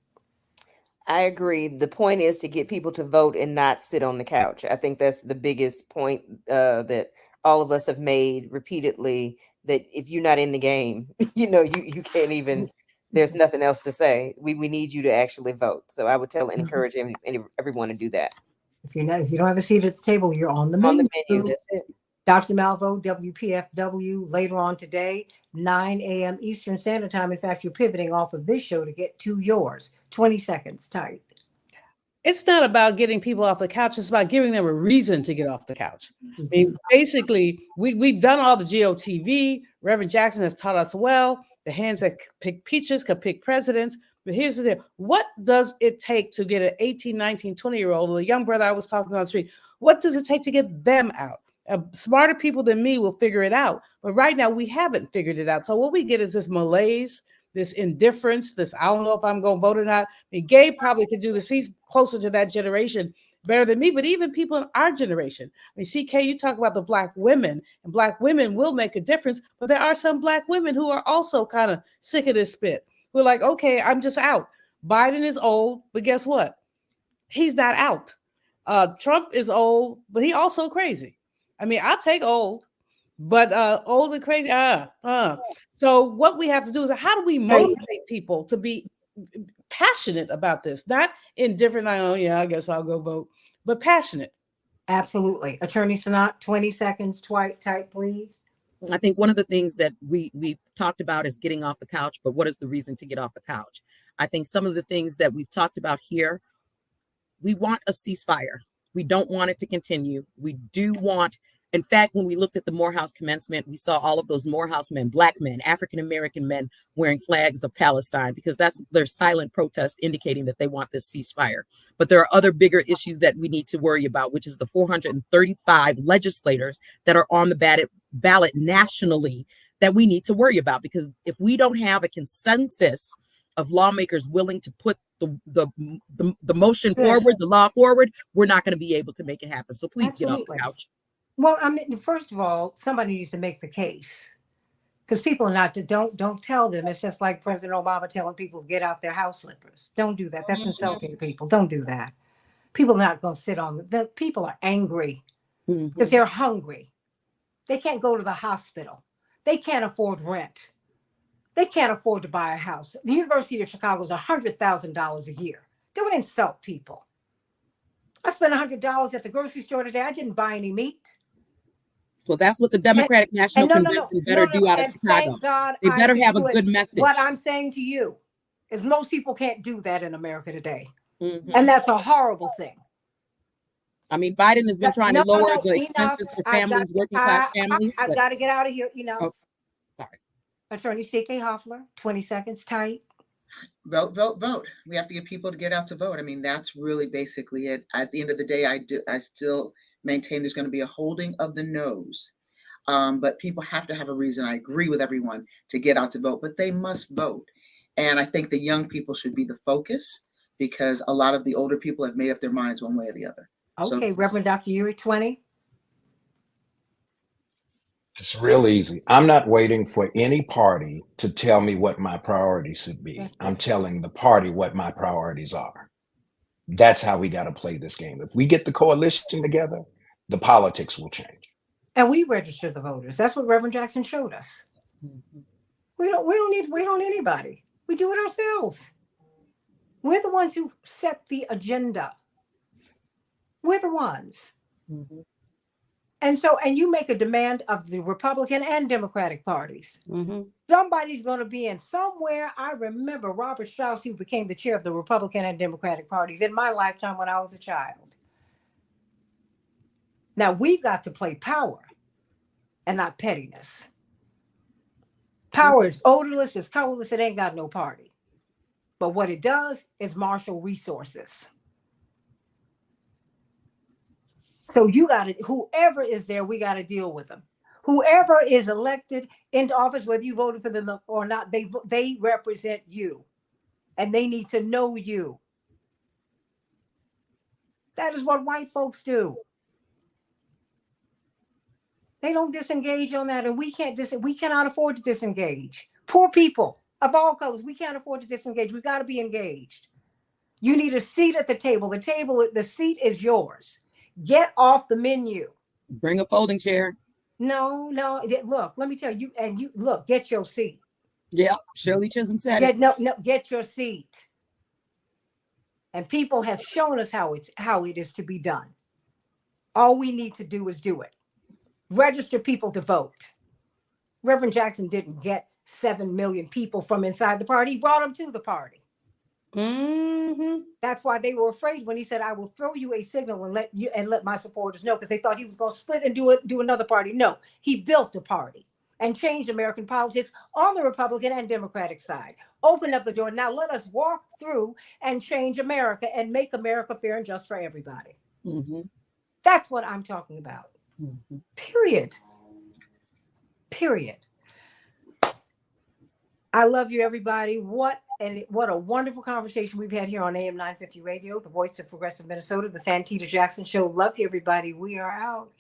I agree. The point is to get people to vote and not sit on the couch. I think that's the biggest point that all of us have made repeatedly. That if you're not in the game, you can't even. There's nothing else to say. We need you to actually vote. So I would tell and encourage everyone to do that. If you don't have a seat at the table, you're on the On menu. the menu, that's it. Dr. Malvo, WPFW, later on today, 9 a.m. Eastern Standard Time. In fact, you're pivoting off of this show to get to yours. 20 seconds, tight. It's not about getting people off the couch. It's about giving them a reason to get off the couch. I mean, basically, we've done all the GOTV. Reverend Jackson has taught us well. The hands that pick peaches can pick presidents. But here's the thing. What does it take to get an 18, 19, 20-year-old, or a young brother I was talking on the street, what does it take to get them out? Smarter people than me will figure it out. But right now, we haven't figured it out. So what we get is this malaise, this indifference, this I don't know if I'm going to vote or not. I mean, Gabe probably could do this. He's closer to that generation better than me, but even people in our generation. I mean, CK, you talk about the Black women, and Black women will make a difference, but there are some Black women who are also kind of sick of this spit. We're like, okay, I'm just out. Biden is old, but guess what? He's not out. Trump is old, but he also crazy. I mean, I'll take old, but old and crazy. So what we have to do is how do we motivate people to be passionate about this? Not indifferent. I guess I'll go vote, but passionate. Absolutely. Attorney Sanat, 20 seconds, tight, please. I think one of the things that we talked about is getting off the couch, but what is the reason to get off the couch? I think some of the things that we've talked about here, we want a ceasefire. We don't want it to continue. We do want, in fact, when we looked at the Morehouse commencement, we saw all of those Morehouse men, Black men, African-American men wearing flags of Palestine because that's their silent protest indicating that they want this ceasefire. But there are other bigger issues that we need to worry about, which is the 435 legislators that are on the ballot nationally that we need to worry about. Because if we don't have a consensus of lawmakers willing to put the motion forward, the law forward, we're not going to be able to make it happen. So please get off the couch. Well, I mean, first of all, somebody needs to make the case because people are not don't tell them. It's just like President Obama telling people to get out their house slippers. Don't do that. That's insulting to people. Don't do that. People are not going to sit on the people are angry because they're hungry. They can't go to the hospital. They can't afford rent. They can't afford to buy a house. The University of Chicago is $100,000 a year. Don't insult people. I spent $100 at the grocery store today. I didn't buy any meat. Well, that's what the Democratic National Convention better do out of Chicago. God, they better have a good message. What I'm saying to you is most people can't do that in America today. And that's a horrible thing. I mean, Biden has been trying to lower the expenses for families, working class families. I've got to get out of here, Oh, sorry. Attorney C.K. Hoffler, 20 seconds, tight. Vote, vote, vote. We have to get people to get out to vote. I mean, that's really basically it. At the end of the day, I still maintain there's going to be a holding of the nose. But people have to have a reason. I agree with everyone to get out to vote, but they must vote. And I think the young people should be the focus because a lot of the older people have made up their minds one way or the other. Okay, Reverend Dr. Uri, 20. It's real easy. I'm not waiting for any party to tell me what my priorities should be. I'm telling the party what my priorities are. That's how we got to play this game. If we get the coalition together, the politics will change. And we register the voters. That's what Reverend Jackson showed us. We don't need anybody. We do it ourselves. We're the ones who set the agenda. We're the ones. And you make a demand of the Republican and Democratic parties. Somebody's going to be in somewhere. I remember Robert Strauss, who became the chair of the Republican and Democratic parties in my lifetime when I was a child. Now we've got to play power and not pettiness. Power is odorless, it's colorless, it ain't got no party. But what it does is marshal resources. So whoever is there, we got to deal with them. Whoever is elected into office, whether you voted for them or not, they represent you. And they need to know you. That is what white folks do. They don't disengage on that, and we cannot afford to disengage. Poor people of all colors, we can't afford to disengage. We got to be engaged. You need a seat at the table. The seat is yours. Get off the menu. Bring a folding chair. No, look, let me tell you, and you look, get your seat. Yeah, Shirley Chisholm said it. Get your seat. And people have shown us how it is to be done. All we need to do is do it. Register people to vote. Reverend Jackson didn't get 7 million people from inside the party. He brought them to the party. Mm-hmm. That's why they were afraid when he said, "I will throw you a signal and let my supporters know," because they thought he was going to split and do another party. No, he built a party and changed American politics on the Republican and Democratic side. Open up the door. Now let us walk through and change America and make America fair and just for everybody. Mm-hmm. That's what I'm talking about. Mm-hmm. Period. I love you, everybody. What a wonderful conversation we've had here on AM 950 Radio, the voice of progressive Minnesota, the Santita Jackson Show. Love you, everybody. We are out.